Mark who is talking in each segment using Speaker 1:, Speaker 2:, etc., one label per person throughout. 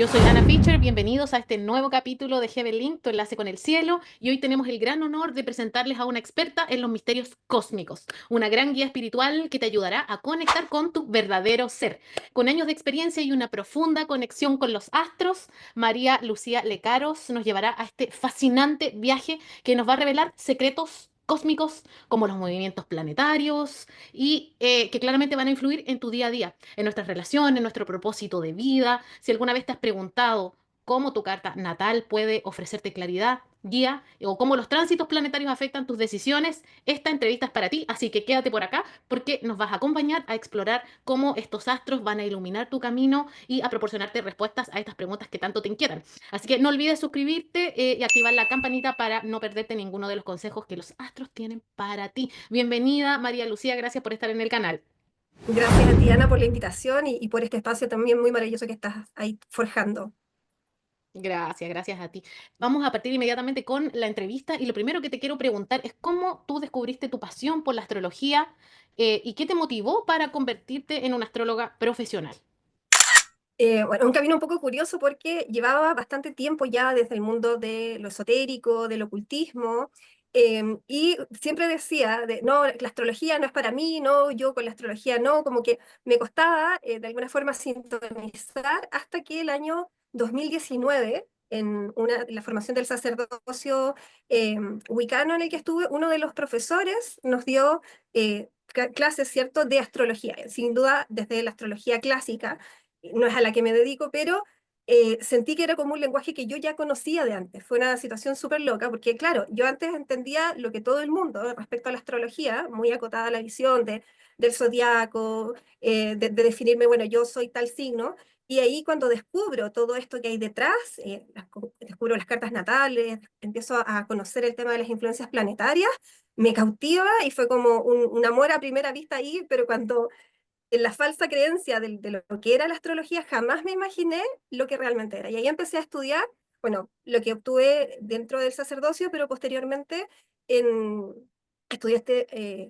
Speaker 1: Yo soy Ana Fischer, bienvenidos a este nuevo capítulo de Heaven Link, tu enlace con el cielo, y hoy tenemos el gran honor de presentarles a una experta en los misterios cósmicos, una gran guía espiritual que te ayudará a conectar con tu verdadero ser. Con años de experiencia y una profunda conexión con los astros, María Lucía Lecaros nos llevará a este fascinante viaje que nos va a revelar secretos cósmicos como los movimientos planetarios y que claramente van a influir en tu día a día, en nuestras relaciones, en nuestro propósito de vida. Si alguna vez te has preguntado cómo tu carta natal puede ofrecerte claridad, guía, o cómo los tránsitos planetarios afectan tus decisiones, esta entrevista es para ti, así que quédate por acá porque nos vas a acompañar a explorar cómo estos astros van a iluminar tu camino y a proporcionarte respuestas a estas preguntas que tanto te inquietan. Así que no olvides suscribirte y activar la campanita para no perderte ninguno de los consejos que los astros tienen para ti. Bienvenida, María Lucía, gracias por estar en el canal.
Speaker 2: Gracias a ti, Ana, por la invitación y por este espacio también muy maravilloso que estás ahí forjando.
Speaker 1: Gracias, gracias a ti. Vamos a partir inmediatamente con la entrevista y lo primero que te quiero preguntar es cómo tú descubriste tu pasión por la astrología y qué te motivó para convertirte en una astróloga profesional.
Speaker 2: Bueno, un camino un poco curioso porque llevaba bastante tiempo ya desde el mundo de lo esotérico, del ocultismo, y siempre decía, no, la astrología no es para mí, no, yo con la astrología no, como que me costaba de alguna forma sintonizar hasta que el año 2019, la formación del sacerdocio wicano en el que estuve, uno de los profesores nos dio clases, ¿cierto?, de astrología, sin duda desde la astrología clásica, no es a la que me dedico, pero sentí que era como un lenguaje que yo ya conocía de antes. Fue una situación súper loca, porque claro, yo antes entendía lo que todo el mundo respecto a la astrología, muy acotada a la visión del zodiaco, de definirme, bueno, yo soy tal signo, y ahí cuando descubro todo esto que hay detrás, descubro las cartas natales, empiezo a conocer el tema de las influencias planetarias, me cautiva y fue como un amor a primera vista ahí, pero cuando en la falsa creencia de lo que era la astrología, jamás me imaginé lo que realmente era. Y ahí empecé a estudiar, bueno, lo que obtuve dentro del sacerdocio, pero posteriormente en,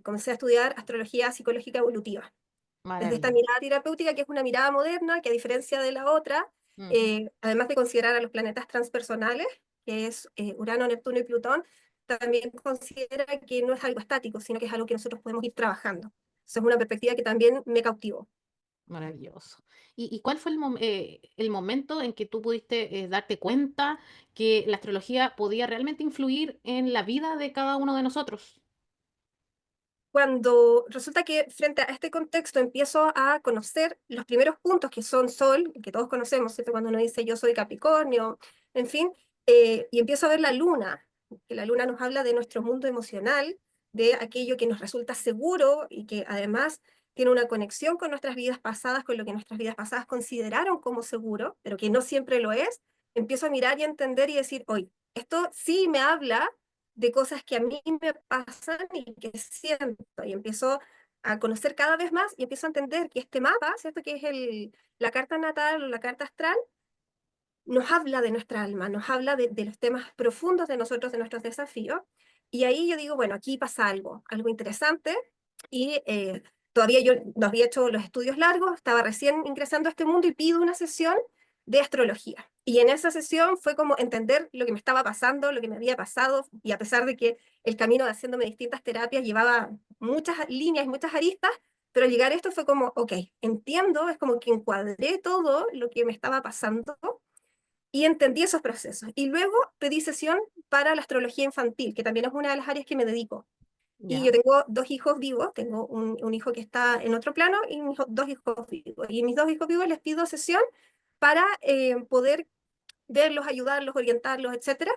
Speaker 2: comencé a estudiar astrología psicológica evolutiva. Desde esta
Speaker 1: Maravilloso.
Speaker 2: mirada terapéutica, que es una mirada moderna, que a diferencia de la otra,
Speaker 1: Ujú.
Speaker 2: además de considerar a los planetas transpersonales, que es Urano, Neptuno y Plutón, también considera que no es algo estático, sino que es algo que nosotros podemos ir trabajando. Esa es una perspectiva que también me cautivó.
Speaker 1: Maravilloso. ¿Y cuál fue el momento en que tú pudiste darte cuenta que la astrología podía realmente influir en la vida de cada uno de nosotros?
Speaker 2: Cuando resulta que frente a este contexto empiezo a conocer los primeros puntos que son Sol, que todos conocemos, ¿cierto? Cuando uno dice yo soy Capricornio, en fin, y empiezo a ver la Luna, que la Luna nos habla de nuestro mundo emocional, de aquello que nos resulta seguro y que además tiene una conexión con nuestras vidas pasadas, con lo que nuestras vidas pasadas consideraron como seguro, pero que no siempre lo es. Empiezo a mirar y a entender y decir, oye, esto sí me habla de cosas que a mí me pasan y que siento, y empiezo a conocer cada vez más y empiezo a entender que este mapa, ¿cierto? Que es la carta natal o la carta astral, nos habla de nuestra alma, nos habla de los temas profundos de nosotros, de nuestros desafíos, y ahí yo digo, bueno, aquí pasa algo interesante, y todavía yo no había hecho los estudios largos, estaba recién ingresando a este mundo y pido una sesión de astrología. Y en esa sesión fue como entender lo que me estaba pasando, lo que me había pasado, y a pesar de que el camino de haciéndome distintas terapias llevaba muchas líneas y muchas aristas, pero al llegar a esto fue como, ok, entiendo, es como que encuadré todo lo que me estaba pasando y entendí esos procesos. Y luego pedí sesión para la astrología infantil, que también es una de las áreas que me dedico. Y yo
Speaker 1: Ya.
Speaker 2: tengo dos hijos vivos, tengo un hijo que está en otro plano y dos hijos vivos. Y mis dos hijos vivos les pido sesión para poder verlos, ayudarlos, orientarlos, etcétera.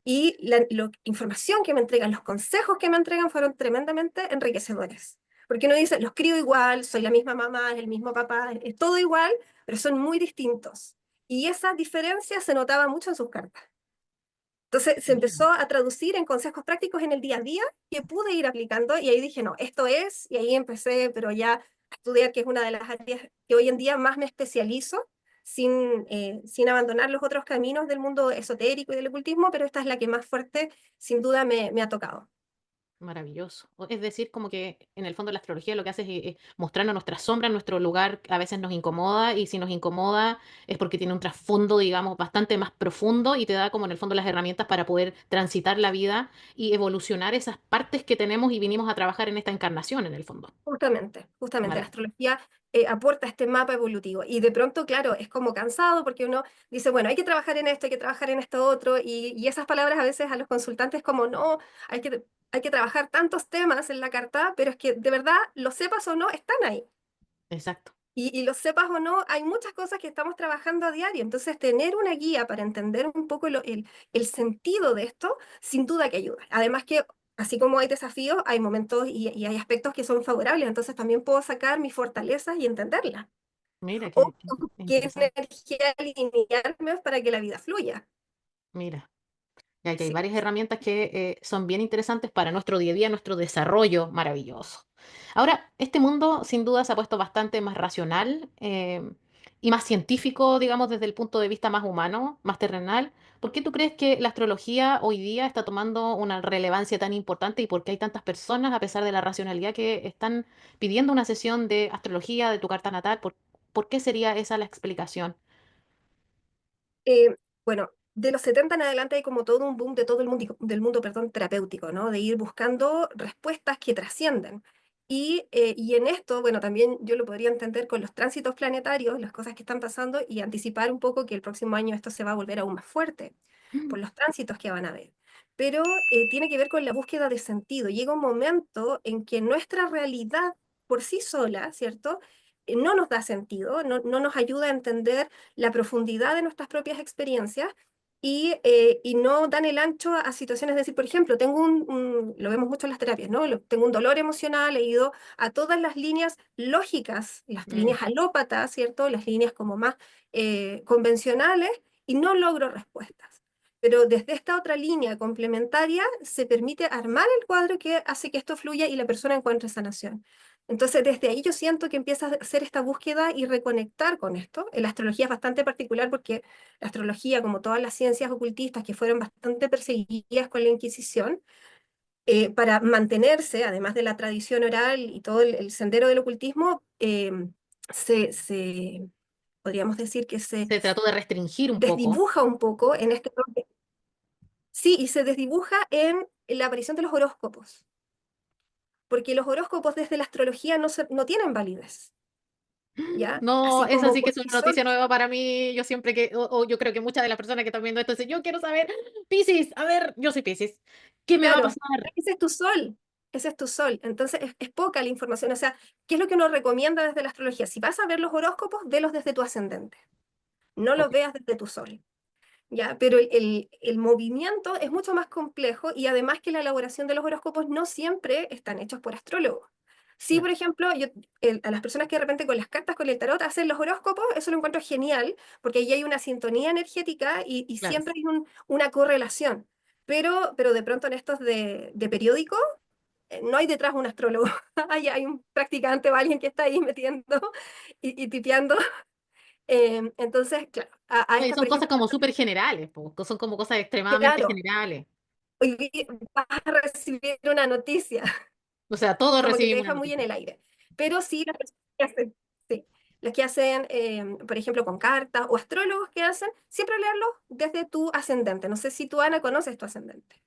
Speaker 2: Y la información que me entregan, los consejos que me entregan fueron tremendamente enriquecedores. Porque uno dice, los crío igual, soy la misma mamá, es el mismo papá, es todo igual, pero son muy distintos. Y esa diferencia se notaba mucho en sus cartas. Entonces se
Speaker 1: Mira.
Speaker 2: empezó a traducir en consejos prácticos en el día a día que pude ir aplicando y ahí dije, no, esto es, y ahí empecé, pero ya a estudiar, que es una de las áreas que hoy en día más me especializo, sin abandonar los otros caminos del mundo esotérico y del ocultismo, pero esta es la que más fuerte, sin duda, me ha tocado.
Speaker 1: Maravilloso. Es decir, como que en el fondo la astrología lo que hace es mostrarnos nuestras sombras, nuestro lugar a veces nos incomoda y si nos incomoda es porque tiene un trasfondo, digamos, bastante más profundo y te da como en el fondo las herramientas para poder transitar la vida y evolucionar esas partes que tenemos y vinimos a trabajar en esta encarnación en el fondo.
Speaker 2: Justamente, justamente, la
Speaker 1: Maravilloso.
Speaker 2: astrología aporta este mapa evolutivo y de pronto, claro, es como cansado porque uno dice, bueno, hay que trabajar en esto, hay que trabajar en esto otro y esas palabras a veces a los consultantes como, no, hay que trabajar tantos temas en la carta, pero es que de verdad, lo sepas o no, están ahí.
Speaker 1: Exacto.
Speaker 2: Y lo sepas o no, hay muchas cosas que estamos trabajando a diario. Entonces, tener una guía para entender un poco el sentido de esto, sin duda que ayuda. Además que, así como hay desafíos, hay momentos y hay aspectos que son favorables. Entonces, también puedo sacar mis fortalezas y entenderlas.
Speaker 1: Mira,
Speaker 2: O
Speaker 1: qué
Speaker 2: qué
Speaker 1: interesante.
Speaker 2: energía alinearme para que la vida fluya.
Speaker 1: Mira. Ya que hay
Speaker 2: Sí.
Speaker 1: varias herramientas que son bien interesantes para nuestro día a día, nuestro desarrollo maravilloso. Ahora, este mundo sin duda se ha puesto bastante más racional y más científico, digamos, desde el punto de vista más humano, más terrenal. ¿Por qué tú crees que la astrología hoy día está tomando una relevancia tan importante y por qué hay tantas personas, a pesar de la racionalidad, que están pidiendo una sesión de astrología de tu carta natal? ¿Por qué sería esa la explicación?
Speaker 2: Eh, bueno, de los 70 en adelante hay como todo un boom de todo el mundo, del mundo, perdón, terapéutico, ¿no? De ir buscando respuestas que trascienden. Y en esto, bueno, también yo lo podría entender con los tránsitos planetarios, las cosas que están pasando y anticipar un poco que el próximo año esto se va a volver aún más fuerte por los tránsitos que van a haber. Pero tiene que ver con la búsqueda de sentido. Llega un momento en que nuestra realidad por sí sola, ¿cierto? No nos da sentido, no nos ayuda a entender la profundidad de nuestras propias experiencias y no dan el ancho a situaciones de decir, por ejemplo, lo vemos mucho en las terapias, ¿no? Tengo un dolor emocional, he ido a todas las líneas lógicas, las
Speaker 1: Mm,
Speaker 2: líneas alópatas, ¿cierto? Las líneas como más convencionales y no logro respuestas. Pero desde esta otra línea complementaria se permite armar el cuadro que hace que esto fluya y la persona encuentre sanación. Entonces, desde ahí yo siento que empieza a hacer esta búsqueda y reconectar con esto. La astrología es bastante particular porque la astrología, como todas las ciencias ocultistas que fueron bastante perseguidas con la Inquisición, para mantenerse, además de la tradición oral y todo el sendero del ocultismo, podríamos decir que se
Speaker 1: Se trató de restringir un poco.
Speaker 2: desdibuja un poco en este... Sí, y se desdibuja en la aparición de los horóscopos, porque los horóscopos desde la astrología no tienen validez. ¿Ya?
Speaker 1: No,
Speaker 2: Así
Speaker 1: esa
Speaker 2: como
Speaker 1: sí que
Speaker 2: por
Speaker 1: es una
Speaker 2: sí
Speaker 1: noticia
Speaker 2: solos.
Speaker 1: nueva para mí. Yo siempre o yo creo que muchas de las personas que están viendo esto dicen, yo quiero saber, Piscis, a ver, yo soy Piscis, ¿qué me va a
Speaker 2: Claro,
Speaker 1: pasar?
Speaker 2: ese es tu sol, ese es tu sol. Entonces es poca la información. O sea, ¿qué es lo que uno recomienda desde la astrología? Si vas a ver los horóscopos, velos desde tu ascendente, no los
Speaker 1: Ok,
Speaker 2: veas desde tu sol. ¿Ya? Pero el movimiento es mucho más complejo y además que la elaboración de los horóscopos no siempre están hechos por astrólogos. Sí, por
Speaker 1: claro,
Speaker 2: ejemplo, a las personas que de repente con las cartas, con el tarot, hacen los horóscopos, eso lo encuentro genial, porque ahí hay una sintonía energética y
Speaker 1: claro.
Speaker 2: siempre hay una correlación. Pero de pronto en estos de periódico, no hay detrás un astrólogo, hay un practicante o alguien que está ahí metiendo y tipeando. Entonces, claro, a
Speaker 1: No, y
Speaker 2: estas,
Speaker 1: son
Speaker 2: por
Speaker 1: cosas
Speaker 2: ejemplo,
Speaker 1: como súper generales, po, son como cosas extremadamente
Speaker 2: claro,
Speaker 1: generales.
Speaker 2: hoy día vas a recibir una noticia,
Speaker 1: O sea, todos
Speaker 2: como que te
Speaker 1: recibimos una
Speaker 2: deja muy en
Speaker 1: noticia.
Speaker 2: el aire. Pero sí, las personas que hacen, sí, las que hacen, por ejemplo, con cartas o astrólogos que hacen, siempre leerlo desde tu ascendente. No sé si tú, Ana, conoces tu ascendente.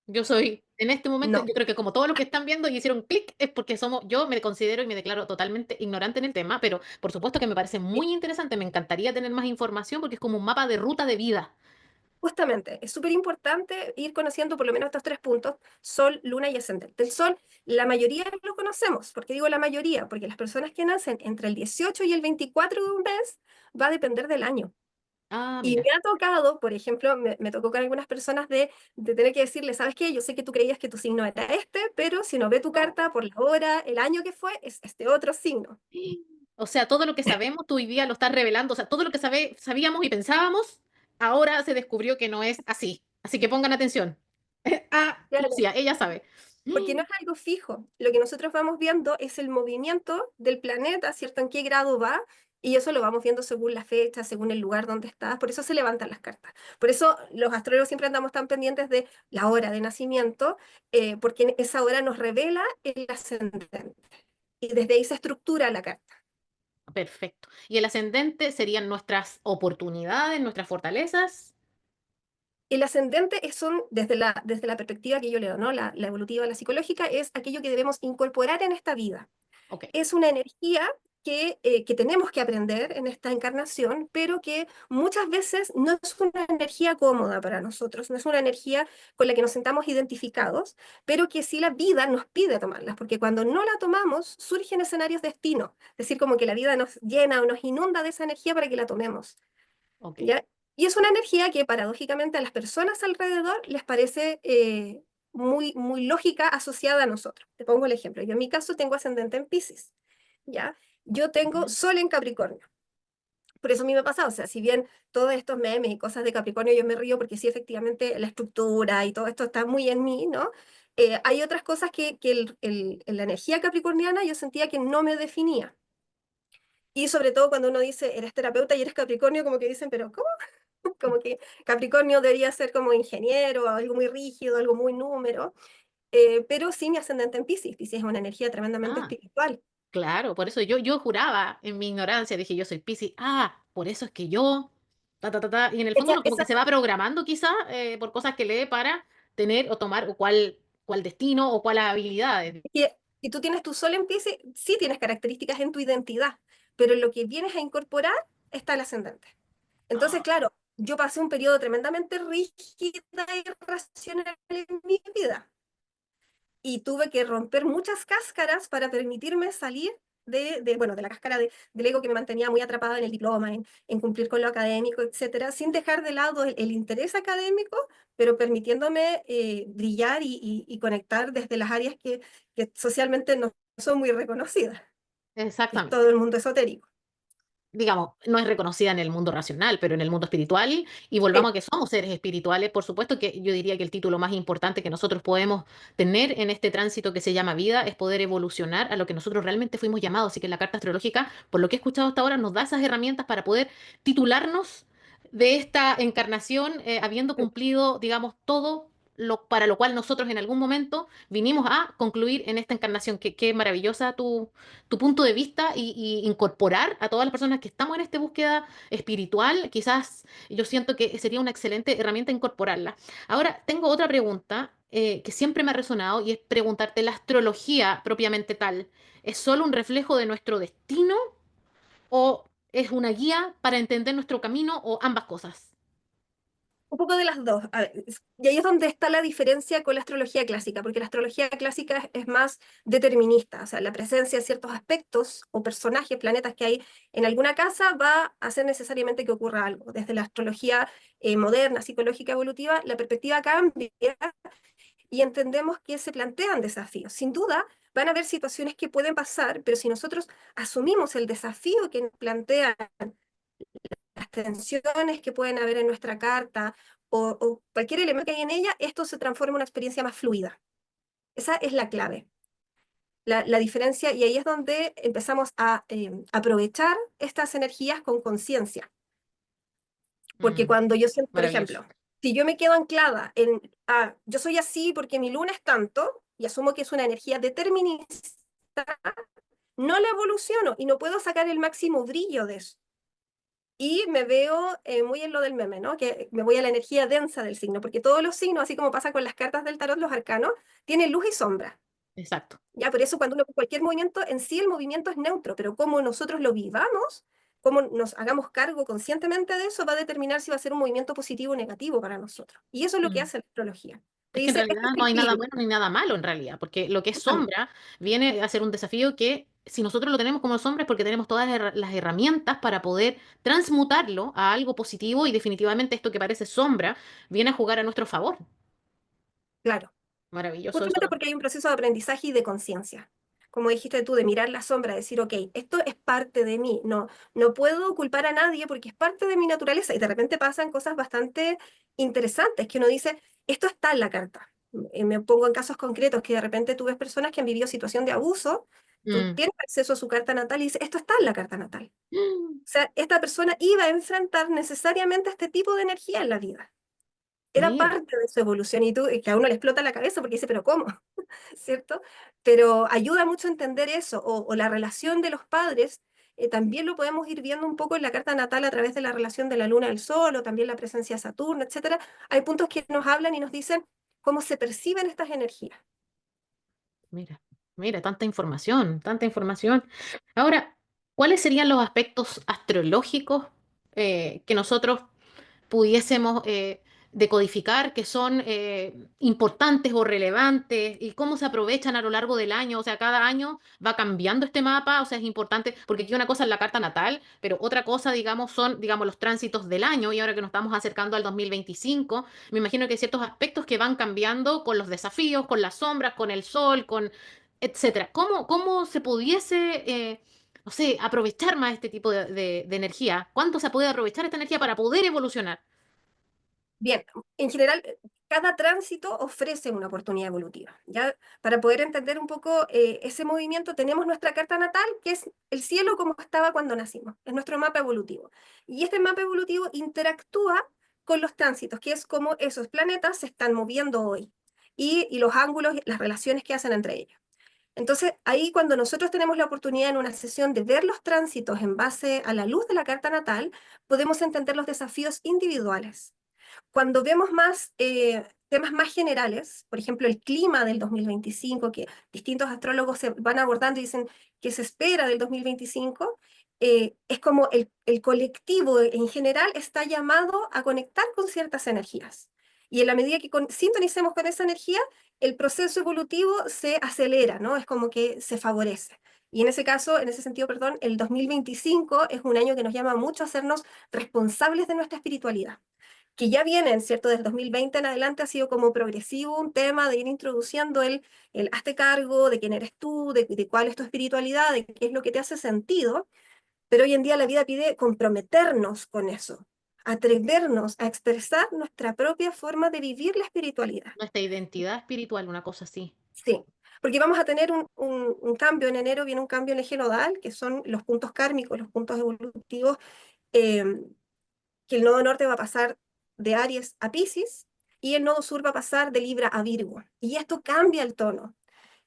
Speaker 1: Yo soy, en este momento,
Speaker 2: No.
Speaker 1: yo creo que como todos los que están viendo y hicieron clic, es porque yo me considero y me declaro totalmente ignorante en el tema, pero por supuesto que me parece muy interesante, me encantaría tener más información porque es como un mapa de ruta de vida.
Speaker 2: Justamente, es súper importante ir conociendo por lo menos estos tres puntos, Sol, Luna y Ascendente. El Sol, la mayoría lo conocemos. ¿Por qué digo la mayoría? Porque las personas que nacen entre el 18 y el 24 de un mes va a depender del año.
Speaker 1: Ah,
Speaker 2: Y me
Speaker 1: mira.
Speaker 2: ha tocado, por ejemplo, me tocó con algunas personas de tener que decirle, ¿sabes qué? Yo sé que tú creías que tu signo era este, pero si no ve tu carta por la hora, el año que fue, es este otro signo.
Speaker 1: O sea, todo lo que sabemos, tú hoy día lo estás revelando. O sea, todo lo que sabíamos y pensábamos, ahora se descubrió que no es así. Así que pongan atención. Ah,
Speaker 2: Claro.
Speaker 1: Lucía, ella sabe.
Speaker 2: Porque no es algo fijo. Lo que nosotros vamos viendo es el movimiento del planeta, ¿cierto? En qué grado va Y eso lo vamos viendo según la fecha, según el lugar donde estás, por eso se levantan las cartas. Por eso los astrólogos siempre andamos tan pendientes de la hora de nacimiento, porque en esa hora nos revela el ascendente. Y desde ahí se estructura la carta.
Speaker 1: Perfecto. ¿Y el ascendente serían nuestras oportunidades, nuestras fortalezas?
Speaker 2: El ascendente son, desde la perspectiva que yo leo, ¿no? La evolutiva, la psicológica, es aquello que debemos incorporar en esta vida.
Speaker 1: Ok,
Speaker 2: Es una energía que tenemos que aprender en esta encarnación, pero que muchas veces no es una energía cómoda para nosotros, no es una energía con la que nos sentamos identificados, pero que sí la vida nos pide tomarlas, porque cuando no la tomamos, surgen escenarios de destino, es decir, como que la vida nos llena o nos inunda de esa energía para que la tomemos,
Speaker 1: ok.
Speaker 2: ¿ya? Y es una energía que paradójicamente a las personas alrededor les parece muy, muy lógica asociada a nosotros. Te pongo el ejemplo. Yo en mi caso tengo ascendente en Piscis. ¿Ya? Yo tengo
Speaker 1: Ujú.
Speaker 2: Sol en Capricornio. Por eso a mí me ha pasado, o sea, si bien todos estos memes y cosas de Capricornio yo me río porque sí, efectivamente, la estructura y todo esto está muy en mí, ¿no? Hay otras cosas que la energía capricorniana yo sentía que no me definía. Y sobre todo cuando uno dice, eres terapeuta y eres Capricornio, como que dicen, pero ¿cómo? Como que Capricornio debería ser como ingeniero, algo muy rígido, algo muy número. Pero sí, mi ascendente en Piscis. Piscis es una energía tremendamente
Speaker 1: Ah,
Speaker 2: espiritual.
Speaker 1: claro, por eso yo juraba en mi ignorancia, dije yo soy Piscis, por eso es que yo, y en el fondo
Speaker 2: Esa,
Speaker 1: uno como que
Speaker 2: esa
Speaker 1: se va programando quizá por cosas que lee para tener o tomar o cuál destino o cuál habilidades.
Speaker 2: Y si tú tienes tu sol en Piscis, sí tienes características en tu identidad, pero en lo que vienes a incorporar está el ascendente. Entonces, claro, yo pasé un periodo tremendamente rígida y racional en mi vida y tuve que romper muchas cáscaras para permitirme salir bueno, de la cáscara del ego que me mantenía muy atrapada en el diploma, en cumplir con lo académico, etcétera, sin dejar de lado el interés académico, pero permitiéndome brillar y conectar desde las áreas que socialmente no son muy reconocidas, que es todo
Speaker 1: Exactamente.
Speaker 2: el mundo esotérico.
Speaker 1: Digamos, no es reconocida en el mundo racional, pero en el mundo espiritual, y volvamos
Speaker 2: Sí,
Speaker 1: a que somos seres espirituales, por supuesto que yo diría que el título más importante que nosotros podemos tener en este tránsito que se llama vida es poder evolucionar a lo que nosotros realmente fuimos llamados. Así que la carta astrológica, por lo que he escuchado hasta ahora, nos da esas herramientas para poder titularnos de esta encarnación, habiendo
Speaker 2: sí.
Speaker 1: cumplido, digamos, todo lo para lo cual nosotros en algún momento vinimos a concluir en esta encarnación. Qué maravillosa tu punto de vista y incorporar a todas las personas que estamos en esta búsqueda espiritual, quizás yo siento que sería una excelente herramienta incorporarla. Ahora, tengo otra pregunta que siempre me ha resonado y es preguntarte, ¿la astrología propiamente tal es solo un reflejo de nuestro destino o es una guía para entender nuestro camino o ambas cosas?
Speaker 2: Un poco de las dos. A ver, y ahí es donde está la diferencia con la astrología clásica, porque la astrología clásica es más determinista, o sea, la presencia de ciertos aspectos o personajes, planetas que hay en alguna casa va a hacer necesariamente que ocurra algo. Desde la astrología moderna, psicológica, evolutiva, la perspectiva cambia y entendemos que se plantean desafíos. Sin duda, van a haber situaciones que pueden pasar, pero si nosotros asumimos el desafío que nos plantea las tensiones que pueden haber en nuestra carta o cualquier elemento que hay en ella, esto se transforma en una experiencia más fluida. Esa es la clave, la diferencia, y ahí es donde empezamos a aprovechar estas energías con conciencia. Porque
Speaker 1: Mm,
Speaker 2: cuando yo siento, por
Speaker 1: maravilloso.
Speaker 2: ejemplo, si yo me quedo anclada en, yo soy así porque mi luna es tanto, y asumo que es una energía determinista, no la evoluciono y no puedo sacar el máximo brillo de eso. Y me veo muy en lo del meme, ¿no? Que me voy a la energía densa del signo, porque todos los signos, así como pasa con las cartas del tarot, los arcanos, tienen luz y sombra.
Speaker 1: Exacto.
Speaker 2: Ya, por eso cuando uno cualquier movimiento, en sí el movimiento es neutro, pero cómo nosotros lo vivamos, cómo nos hagamos cargo conscientemente de eso, va a determinar si va a ser un movimiento positivo o negativo para nosotros. Y eso es lo que
Speaker 1: Mm.
Speaker 2: hace la astrología. Te
Speaker 1: Es que en
Speaker 2: dice,
Speaker 1: realidad
Speaker 2: este es
Speaker 1: no
Speaker 2: el
Speaker 1: hay nada
Speaker 2: clima.
Speaker 1: bueno ni nada malo en realidad, porque lo que es
Speaker 2: Ah,
Speaker 1: sombra viene a ser un desafío que si nosotros lo tenemos como sombra es porque tenemos todas las herramientas para poder transmutarlo a algo positivo y definitivamente esto que parece sombra viene a jugar a nuestro favor.
Speaker 2: claro.
Speaker 1: Maravilloso
Speaker 2: Justamente
Speaker 1: eso.
Speaker 2: porque hay un proceso de aprendizaje y de conciencia. Como dijiste tú, de mirar la sombra, decir, ok, esto es parte de mí, no, no puedo culpar a nadie porque es parte de mi naturaleza. Y de repente pasan cosas bastante interesantes que uno dice, esto está en la carta. Me pongo en casos concretos que de repente tú ves personas que han vivido situación de abuso Tú
Speaker 1: Mm.
Speaker 2: tienes acceso a su carta natal y dices, esto está en la carta natal.
Speaker 1: Mm.
Speaker 2: O sea, esta persona iba a enfrentar necesariamente este tipo de energía en la vida. Era
Speaker 1: Mira,
Speaker 2: parte de su evolución y que a uno le explota la cabeza porque dice, pero ¿cómo? ¿Cierto? Pero ayuda mucho a entender eso, o la relación de los padres, también lo podemos ir viendo un poco en la carta natal a través de la relación de la luna al sol, o también la presencia de Saturno, etcétera. Hay puntos que nos hablan y nos dicen cómo se perciben estas energías.
Speaker 1: mira, mira, tanta información, tanta información. Ahora, ¿cuáles serían los aspectos astrológicos que nosotros pudiésemos decodificar que son importantes o relevantes y cómo se aprovechan a lo largo del año? O sea, cada año va cambiando este mapa, o sea, es importante, porque aquí una cosa es la carta natal, pero otra cosa, digamos, son, digamos, los tránsitos del año y ahora que nos estamos acercando al 2025, me imagino que hay ciertos aspectos que van cambiando con los desafíos, con las sombras, con el sol, con etcétera. ¿Cómo se pudiese no sé, aprovechar más este tipo de energía? ¿Cuánto se puede aprovechar esta energía para poder evolucionar?
Speaker 2: Bien, en general, cada tránsito ofrece una oportunidad evolutiva. ¿Ya? Para poder entender un poco ese movimiento, tenemos nuestra carta natal, que es el cielo como estaba cuando nacimos, es nuestro mapa evolutivo. Y este mapa evolutivo interactúa con los tránsitos, que es como esos planetas se están moviendo hoy, y los ángulos, las relaciones que hacen entre ellos. Entonces, ahí cuando nosotros tenemos la oportunidad en una sesión de ver los tránsitos en base a la luz de la carta natal, podemos entender los desafíos individuales. Cuando vemos más temas más generales, por ejemplo, el clima del 2025, que distintos astrólogos se van abordando y dicen que se espera del 2025, es como el colectivo en general está llamado a conectar con ciertas energías. Y en la medida que sintonicemos con esa energía, el proceso evolutivo se acelera, ¿no? Es como que se favorece. Y en ese caso, en ese sentido, perdón, el 2025 es un año que nos llama mucho a hacernos responsables de nuestra espiritualidad, que ya vienen, ¿cierto? Desde 2020 en adelante ha sido como progresivo un tema de ir introduciendo el hazte cargo de quién eres tú, de cuál es tu espiritualidad, de qué es lo que te hace sentido, pero hoy en día la vida pide comprometernos con eso, atrevernos a expresar nuestra propia forma de vivir la espiritualidad.
Speaker 1: Nuestra identidad espiritual, una cosa así.
Speaker 2: Sí, porque vamos a tener un cambio en enero, viene un cambio en el eje nodal, que son los puntos kármicos, los puntos evolutivos, eh, que el nodo norte va a pasar de Aries a Piscis y el nodo sur va a pasar de Libra a Virgo. Y esto cambia el tono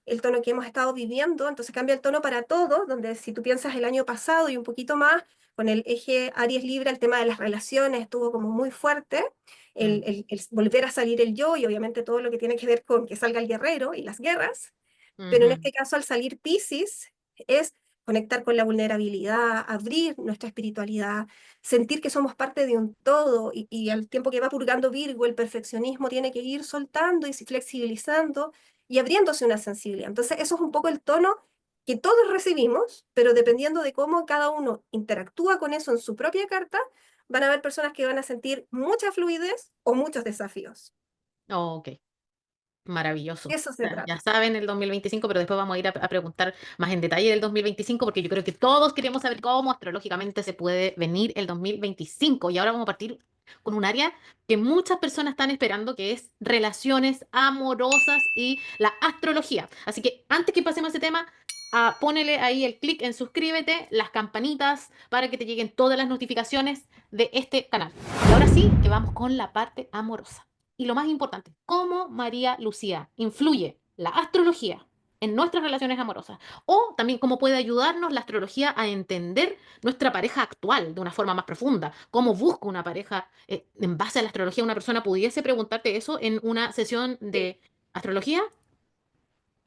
Speaker 2: que hemos estado viviendo, entonces cambia el tono para todo, donde si tú piensas el año pasado y un poquito más, con el eje Aries-Libra, el tema de las relaciones estuvo como muy fuerte,
Speaker 1: Mm,
Speaker 2: el volver a salir el yo y obviamente todo lo que tiene que ver con que salga el guerrero y las guerras, pero en
Speaker 1: ujú.
Speaker 2: este caso al salir Piscis es conectar con la vulnerabilidad, abrir nuestra espiritualidad, sentir que somos parte de un todo y al tiempo que va purgando Virgo, el perfeccionismo tiene que ir soltando y flexibilizando y abriéndose una sensibilidad. Entonces eso es un poco el tono que todos recibimos, pero dependiendo de cómo cada uno interactúa con eso en su propia carta, van a haber personas que van a sentir mucha fluidez o muchos desafíos.
Speaker 1: Ok, maravilloso.
Speaker 2: De eso
Speaker 1: O
Speaker 2: se
Speaker 1: sea, ya
Speaker 2: trata.
Speaker 1: saben el 2025, pero después vamos a ir a preguntar más en detalle del 2025, porque yo creo que todos queremos saber cómo astrológicamente se puede venir el 2025. Y ahora vamos a partir con un área que muchas personas están esperando, que es relaciones amorosas y la astrología. Así que antes que pasemos a ese tema, ponele ahí el clic en suscríbete, las campanitas, para que te lleguen todas las notificaciones de este canal. Y ahora sí, que vamos con la parte amorosa. Y lo más importante, ¿cómo María Lucía influye la astrología en nuestras relaciones amorosas? O también cómo puede ayudarnos la astrología a entender nuestra pareja actual de una forma más profunda. ¿Cómo busco una pareja en base a la astrología? ¿Una persona pudiese preguntarte eso en una sesión
Speaker 2: Sí.
Speaker 1: de astrología?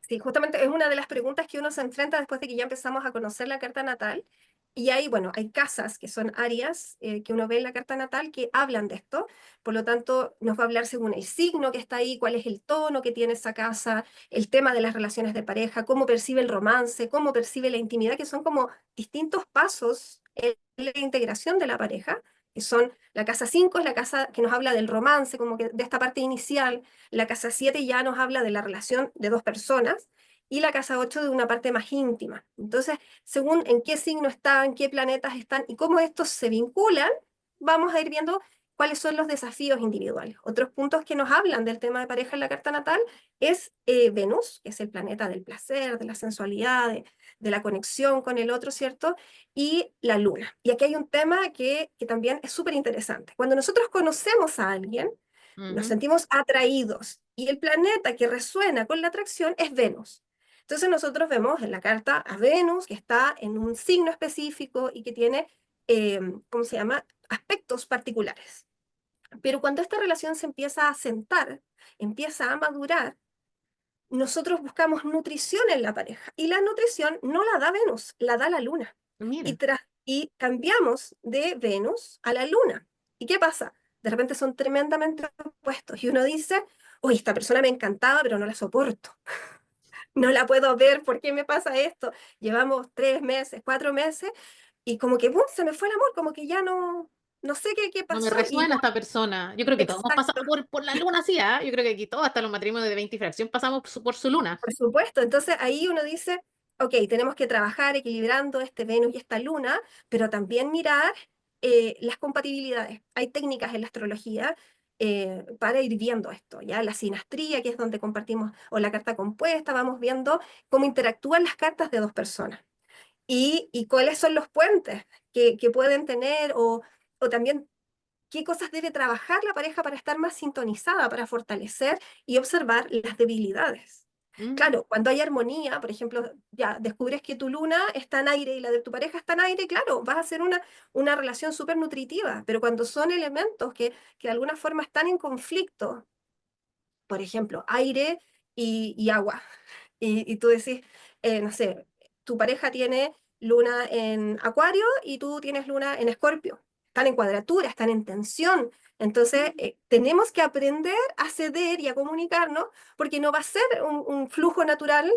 Speaker 2: Sí, justamente es una de las preguntas que uno se enfrenta después de que ya empezamos a conocer la carta natal. Y hay, bueno, hay casas que son áreas que uno ve en la carta natal que hablan de esto. Por lo tanto, nos va a hablar según el signo que está ahí, cuál es el tono que tiene esa casa, el tema de las relaciones de pareja, cómo percibe el romance, cómo percibe la intimidad, que son como distintos pasos en la integración de la pareja, que son la casa 5 es la casa que nos habla del romance, como que de esta parte inicial. La casa 7 ya nos habla de la relación de dos personas y la casa 8 de una parte más íntima. Entonces, según en qué signo están, qué planetas están y cómo estos se vinculan, vamos a ir viendo cuáles son los desafíos individuales. Otros puntos que nos hablan del tema de pareja en la carta natal es Venus, que es el planeta del placer, de la sensualidad, de la conexión con el otro, ¿cierto? Y la luna. Y aquí hay un tema que también es súper interesante. Cuando nosotros conocemos a alguien, nos
Speaker 1: Ujú.
Speaker 2: sentimos atraídos y el planeta que resuena con la atracción es Venus. Entonces nosotros vemos en la carta a Venus, que está en un signo específico y que tiene, ¿cómo se llama?, aspectos particulares. Pero cuando esta relación se empieza a sentar, empieza a madurar, nosotros buscamos nutrición en la pareja. Y la nutrición no la da Venus, la da la luna.
Speaker 1: Mira,
Speaker 2: Y cambiamos de Venus a la luna. ¿Y qué pasa? De repente son tremendamente opuestos. Y uno dice, uy, esta persona me encantaba, pero no la soporto. No la puedo ver, ¿por qué me pasa esto? Llevamos 3 meses, 4 meses, y como que, ¡pum!, se me fue el amor, como que ya no sé qué
Speaker 1: no me
Speaker 2: pasó. Y
Speaker 1: resuena esta persona. Yo creo que todos hemos
Speaker 2: exacto,
Speaker 1: pasado por la luna así, ¿ah? Yo creo que aquí todos, hasta los matrimonios de 20 y fracción, pasamos por su luna.
Speaker 2: por supuesto. Entonces ahí uno dice, ok, tenemos que trabajar equilibrando este Venus y esta Luna, pero también mirar las compatibilidades. Hay técnicas en la astrología para ir viendo esto, ¿ya? La sinastría, que es donde compartimos, o la carta compuesta, vamos viendo cómo interactúan las cartas de dos personas y cuáles son los puentes que pueden tener o también qué cosas debe trabajar la pareja para estar más sintonizada, para fortalecer y observar las debilidades.
Speaker 1: Mm,
Speaker 2: Claro, cuando hay armonía, por ejemplo, ya descubres que tu luna está en aire y la de tu pareja está en aire, claro, vas a hacer una relación súper nutritiva, pero cuando son elementos que de alguna forma están en conflicto, por ejemplo, aire y agua, y tú decís, no sé, tu pareja tiene luna en Acuario y tú tienes luna en Escorpio. Están en cuadratura, están en tensión. Entonces, tenemos que aprender a ceder y a comunicarnos porque no va a ser un flujo natural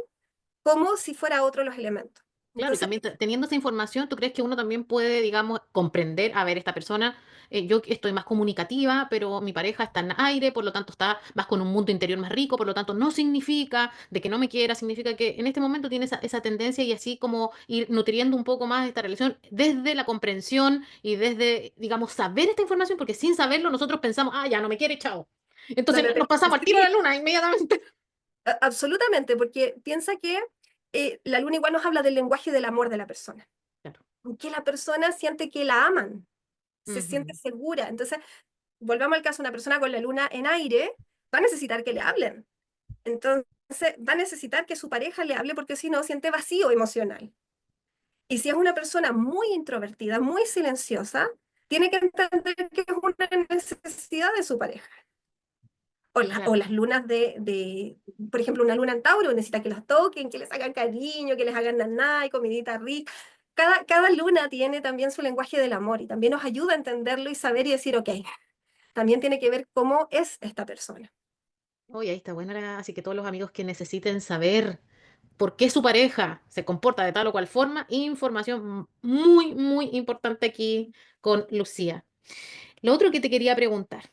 Speaker 2: como si fuera otro los elementos.
Speaker 1: claro, y
Speaker 2: Entonces,
Speaker 1: también teniendo esa información, ¿tú crees que uno también puede, digamos, comprender, a ver, esta persona, yo estoy más comunicativa, pero mi pareja está en aire, por lo tanto está más con un mundo interior más rico, por lo tanto no significa de que no me quiera, significa que en este momento tiene esa tendencia y así como ir nutriendo un poco más esta relación desde la comprensión y desde, digamos, saber esta información, porque sin saberlo nosotros pensamos, ah, ya no me quiere, chao.
Speaker 2: no
Speaker 1: Entonces
Speaker 2: me
Speaker 1: nos pasamos al tiro de la
Speaker 2: sí,
Speaker 1: luna inmediatamente.
Speaker 2: absolutamente, porque piensa que la luna igual nos habla del lenguaje del amor de la persona.
Speaker 1: Claro.
Speaker 2: Que la persona siente que la aman, se siente
Speaker 1: Ujú.
Speaker 2: segura. Entonces, volvamos al caso, una persona con la luna en aire va a necesitar que le hablen. Entonces, va a necesitar que su pareja le hable porque si no, siente vacío emocional. Y si es una persona muy introvertida, muy silenciosa, tiene que entender que es una necesidad de su pareja. O
Speaker 1: Claro.
Speaker 2: las lunas por ejemplo, una luna en Tauro necesita que los toquen, que les hagan cariño, que les hagan naná y comidita rica. Cada luna tiene también su lenguaje del amor y también nos ayuda a entenderlo y saber y decir, ok, también tiene que ver cómo es esta persona.
Speaker 1: Oye, ahí está buena, así que todos los amigos que necesiten saber por qué su pareja se comporta de tal o cual forma, información muy, muy importante aquí con Lucía. Lo otro que te quería preguntar,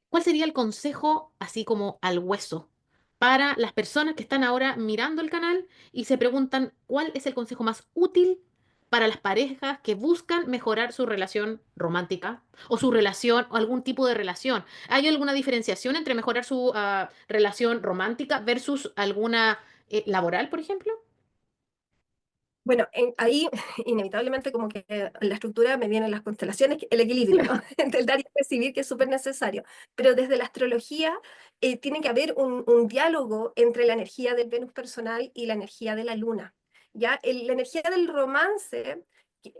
Speaker 1: ¿cuál sería el consejo, así como al hueso, para las personas que están ahora mirando el canal y se preguntan cuál es el consejo más útil para las parejas que buscan mejorar su relación romántica o su relación o algún tipo de relación? ¿Hay alguna diferenciación entre mejorar su relación romántica versus alguna laboral, por ejemplo?
Speaker 2: Bueno, ahí inevitablemente como que en la estructura me vienen las constelaciones, el equilibrio, ¿no? Entre el dar y recibir, que es súper necesario. Pero desde la astrología tiene que haber un diálogo entre la energía del Venus personal y la energía de la luna. ¿Ya? La energía del romance que-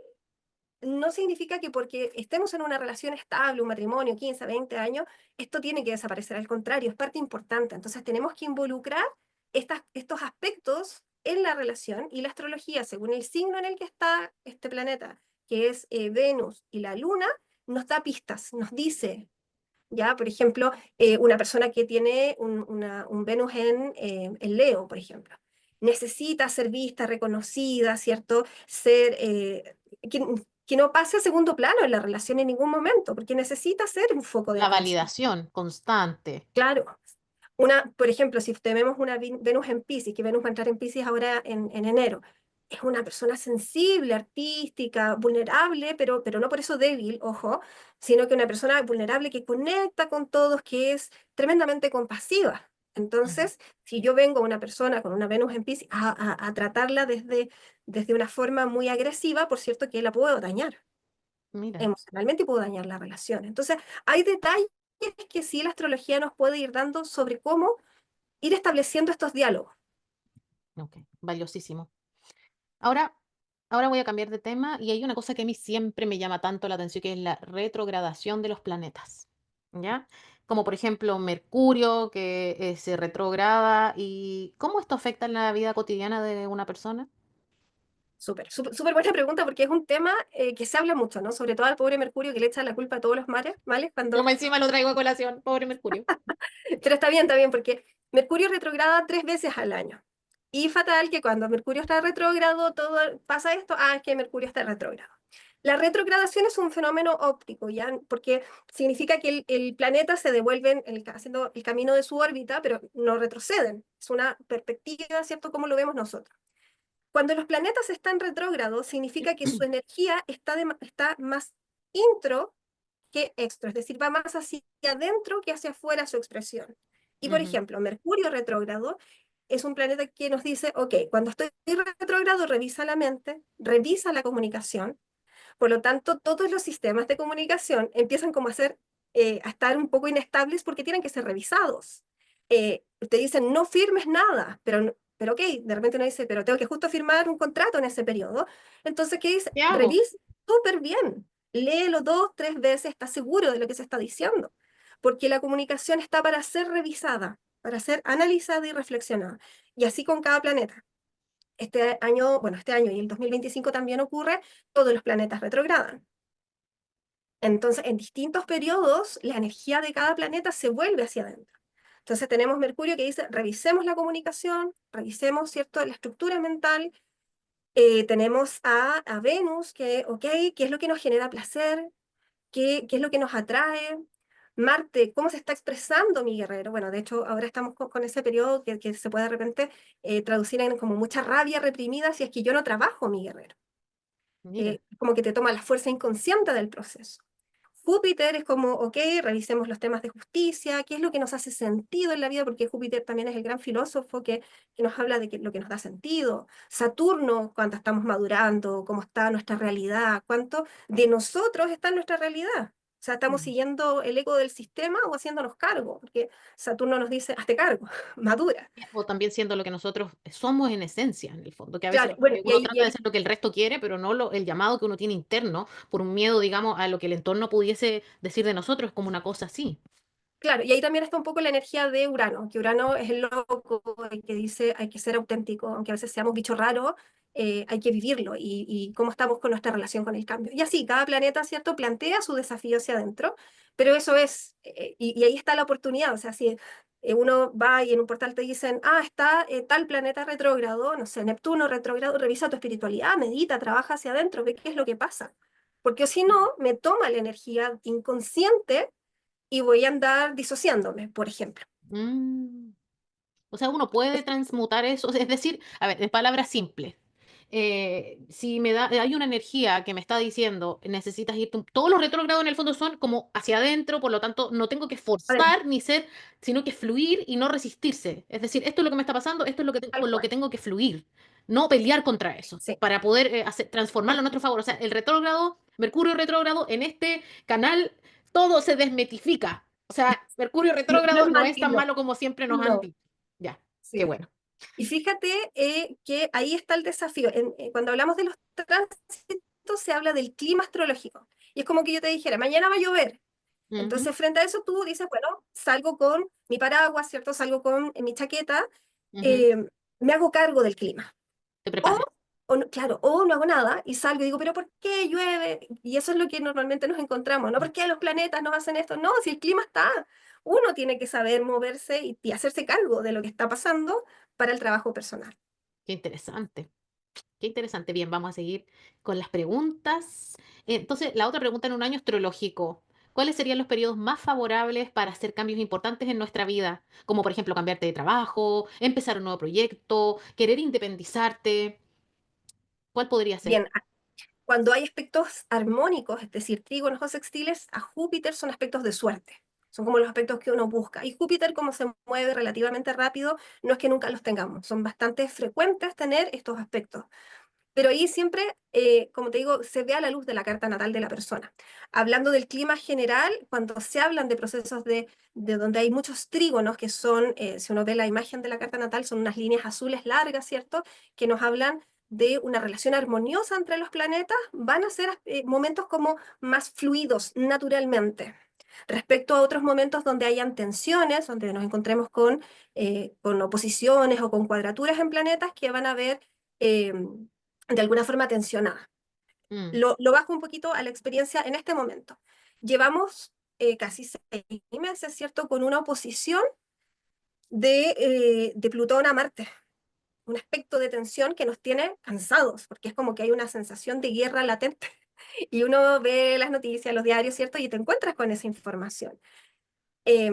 Speaker 2: no significa que porque estemos en una relación estable, un matrimonio, 15, 20 años, esto tiene que desaparecer. Al contrario, es parte importante. Entonces tenemos que involucrar estos aspectos en la relación y la astrología, según el signo en el que está este planeta, que es Venus y la Luna, nos da pistas, nos dice, ya, por ejemplo, una persona que tiene un Venus en Leo, por ejemplo, necesita ser vista, reconocida, ¿cierto? Que, que no pase a segundo plano en la relación en ningún momento, porque necesita ser un foco de
Speaker 1: La
Speaker 2: atención.
Speaker 1: validación constante.
Speaker 2: Claro, por ejemplo, si tenemos una Venus en Pisces, que Venus va a entrar en Pisces ahora en enero, es una persona sensible, artística, vulnerable, pero no por eso débil, ojo, sino que una persona vulnerable que conecta con todos, que es tremendamente compasiva.
Speaker 1: Ujú.
Speaker 2: Entonces, si yo vengo a una persona con una Venus en Piscis a tratarla desde una forma muy agresiva, por cierto que la puedo dañar
Speaker 1: Mira,
Speaker 2: emocionalmente y puedo dañar la relación. Entonces, hay detalles que sí la astrología nos puede ir dando sobre cómo ir estableciendo estos diálogos.
Speaker 1: ok, valiosísimo. Ahora, ahora voy a cambiar de tema y hay una cosa que a mí siempre me llama tanto la atención, que es la retrogradación de los planetas, ¿ya? Como por ejemplo Mercurio, que se retrograda, y ¿cómo esto afecta en la vida cotidiana de una persona?
Speaker 2: Súper buena pregunta porque es un tema que se habla mucho, ¿no? Sobre todo al pobre Mercurio que le echa la culpa a todos los males
Speaker 1: Yo
Speaker 2: cuando...
Speaker 1: más encima lo traigo a colación, pobre Mercurio.
Speaker 2: Pero está bien, porque Mercurio retrograda 3 veces al año. Y fatal que cuando Mercurio está retrógrado, todo pasa esto, es que Mercurio está retrógrado. La retrogradación es un fenómeno óptico, ¿ya? Porque significa que el planeta se devuelve haciendo el camino de su órbita, pero no retroceden. Es una perspectiva, ¿cierto? Como lo vemos nosotros. Cuando los planetas están retrógrados, significa que su energía está más intro que extra, es decir, va más hacia adentro que hacia afuera su expresión. Y por
Speaker 1: Ujú.
Speaker 2: ejemplo, Mercurio retrógrado es un planeta que nos dice, ok, cuando estoy retrógrado, revisa la mente, revisa la comunicación, por lo tanto, todos los sistemas de comunicación empiezan como a estar un poco inestables porque tienen que ser revisados. Te dicen, no firmes nada, pero ok, de repente uno dice, pero tengo que justo firmar un contrato en ese periodo. Entonces, ¿qué dice?
Speaker 1: ¿Qué hago?
Speaker 2: Revisa súper bien, léelo 2, 3 veces, está seguro de lo que se está diciendo, porque la comunicación está para ser revisada, para ser analizada y reflexionada. Y así con cada planeta. Este año y el 2025 también ocurre, todos los planetas retrogradan. Entonces, en distintos periodos, la energía de cada planeta se vuelve hacia adentro. Entonces, tenemos Mercurio que dice, revisemos la comunicación, revisemos, ¿cierto?, la estructura mental. Tenemos a Venus, que, ok, ¿qué es lo que nos genera placer? ¿Qué es lo que nos atrae? Marte, ¿cómo se está expresando mi guerrero? Bueno, de hecho, ahora estamos con ese periodo que se puede de repente traducir en como mucha rabia reprimida si es que yo no trabajo mi guerrero.
Speaker 1: Mira.
Speaker 2: Como que te toma la fuerza inconsciente del proceso. Júpiter es como, ok, revisemos los temas de justicia, qué es lo que nos hace sentido en la vida, porque Júpiter también es el gran filósofo que nos habla de lo que nos da sentido. Saturno, cuánto estamos madurando, cómo está nuestra realidad, cuánto de nosotros está en nuestra realidad. O sea, estamos
Speaker 1: Mm.
Speaker 2: siguiendo el eco del sistema o haciéndonos cargo, porque Saturno nos dice, hazte cargo, madura.
Speaker 1: O también siendo lo que nosotros somos en esencia, en el fondo, que a veces
Speaker 2: Claro, bueno,
Speaker 1: uno trata de hacer lo que el resto quiere, pero no el llamado que uno tiene interno, por un miedo, digamos, a lo que el entorno pudiese decir de nosotros, como una cosa así.
Speaker 2: claro, y ahí también está un poco la energía de Urano, que Urano es el loco, el que dice hay que ser auténtico, aunque a veces seamos bicho raro, hay que vivirlo y cómo estamos con nuestra relación con el cambio. Y así, cada planeta, ¿cierto?, plantea su desafío hacia adentro, pero eso es, y ahí está la oportunidad, o sea, si uno va y en un portal te dicen, está tal planeta retrógrado, no sé, Neptuno retrógrado, revisa tu espiritualidad, medita, trabaja hacia adentro, ve qué es lo que pasa. Porque si no, me toma la energía inconsciente y voy a andar disociándome, por ejemplo.
Speaker 1: Mm. O sea, uno puede transmutar eso, es decir, a ver, en palabras simples, si hay una energía que me está diciendo, necesitas irte, todos los retrógrados en el fondo son como hacia adentro, por lo tanto, no tengo que
Speaker 2: Adentro,
Speaker 1: forzar ni ser, sino que fluir y no resistirse. Es decir, esto es lo que me está pasando, esto es lo que
Speaker 2: tal
Speaker 1: con lo que
Speaker 2: cual.
Speaker 1: tengo que fluir, no pelear contra eso,
Speaker 2: Sí.
Speaker 1: para poder transformarlo a nuestro favor. O sea, el retrógrado, Mercurio retrógrado, en este canal, todo se desmetifica. O sea, Mercurio
Speaker 2: No
Speaker 1: retrógrado
Speaker 2: es
Speaker 1: no es tan
Speaker 2: maligno,
Speaker 1: malo como siempre nos han
Speaker 2: no,
Speaker 1: dicho. Ya, qué
Speaker 2: sí.
Speaker 1: bueno.
Speaker 2: Y fíjate que ahí está el desafío. Cuando hablamos de los tránsitos, se habla del clima astrológico. Y es como que yo te dijera, mañana va a llover.
Speaker 1: Ujú.
Speaker 2: Entonces, frente a eso, tú dices, bueno, salgo con mi paraguas, ¿cierto? Salgo con mi chaqueta,
Speaker 1: Ujú.
Speaker 2: eh, me hago cargo del clima.
Speaker 1: Te
Speaker 2: O,
Speaker 1: preparas.
Speaker 2: claro, o no hago nada y salgo y digo, pero ¿por qué llueve? Y eso es lo que normalmente nos encontramos, ¿no? ¿Por qué los planetas nos hacen esto? No, si el clima está, uno tiene que saber moverse y hacerse cargo de lo que está pasando para el trabajo personal.
Speaker 1: Qué interesante. Qué interesante. Bien, vamos a seguir con las preguntas. Entonces, la otra pregunta en un año astrológico. ¿Cuáles serían los periodos más favorables para hacer cambios importantes en nuestra vida? Como por ejemplo cambiarte de trabajo, empezar un nuevo proyecto, querer independizarte. ¿Cuál podría ser?
Speaker 2: Bien, cuando hay aspectos armónicos, es decir, trígonos o sextiles, a Júpiter son aspectos de suerte. Son como los aspectos que uno busca. Y Júpiter, como se mueve relativamente rápido, no es que nunca los tengamos. Son bastante frecuentes tener estos aspectos. Pero ahí siempre, como te digo, se ve a la luz de la carta natal de la persona. Hablando del clima general, cuando se hablan de procesos de donde hay muchos trígonos, que son, si uno ve la imagen de la carta natal, son unas líneas azules largas, ¿cierto? Que nos hablan de una relación armoniosa entre los planetas, van a ser momentos como más fluidos naturalmente. Respecto a otros momentos donde hayan tensiones, donde nos encontremos con oposiciones o con cuadraturas en planetas que van a ver de alguna forma tensionada.
Speaker 1: Mm,
Speaker 2: Lo bajo un poquito a la experiencia en este momento. Llevamos casi 6 meses, ¿cierto?, con una oposición de Plutón a Marte, un aspecto de tensión que nos tiene cansados, porque es como que hay una sensación de guerra latente. Y uno ve las noticias, los diarios, ¿cierto? Y te encuentras con esa información. Eh,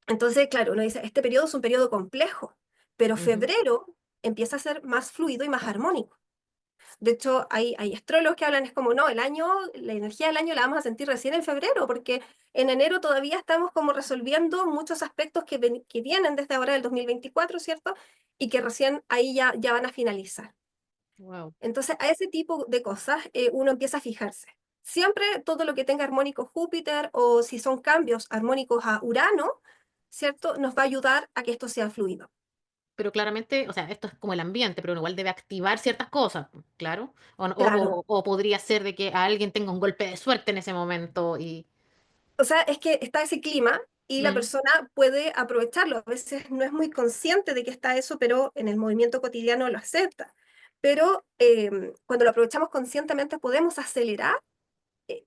Speaker 2: entonces, claro, uno dice, este periodo es un periodo complejo, pero
Speaker 1: ujú.
Speaker 2: febrero empieza a ser más fluido y más armónico. De hecho, hay astrólogos que hablan, es como, no, la energía del año la vamos a sentir recién en febrero, porque en enero todavía estamos como resolviendo muchos aspectos que vienen desde ahora del 2024, ¿cierto? Y que recién ahí ya van a finalizar.
Speaker 1: Wow.
Speaker 2: Entonces, a ese tipo de cosas uno empieza a fijarse. Siempre todo lo que tenga armónico Júpiter o si son cambios armónicos a Urano, ¿cierto? Nos va a ayudar a que esto sea fluido.
Speaker 1: Pero claramente, o sea, esto es como el ambiente, pero igual debe activar ciertas cosas, claro.
Speaker 2: Claro.
Speaker 1: O podría ser de que alguien tenga un golpe de suerte en ese momento y...
Speaker 2: O sea, es que está ese clima y la
Speaker 1: Mm,
Speaker 2: persona puede aprovecharlo. A veces no es muy consciente de que está eso, pero en el movimiento cotidiano lo acepta. Pero cuando lo aprovechamos conscientemente podemos acelerar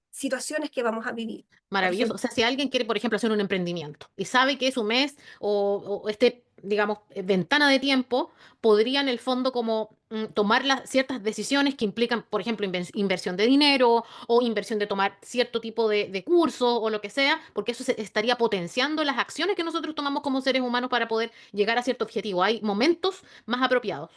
Speaker 2: situaciones que vamos a vivir. Por
Speaker 1: maravilloso. O
Speaker 2: ejemplo,
Speaker 1: sea, si alguien quiere, por ejemplo, hacer un emprendimiento y sabe que es un mes o este, digamos, ventana de tiempo, podría en el fondo como tomar ciertas decisiones que implican, por ejemplo, inversión de dinero o inversión de tomar cierto tipo de curso o lo que sea, porque eso estaría potenciando las acciones que nosotros tomamos como seres humanos para poder llegar a cierto objetivo. Hay momentos más apropiados.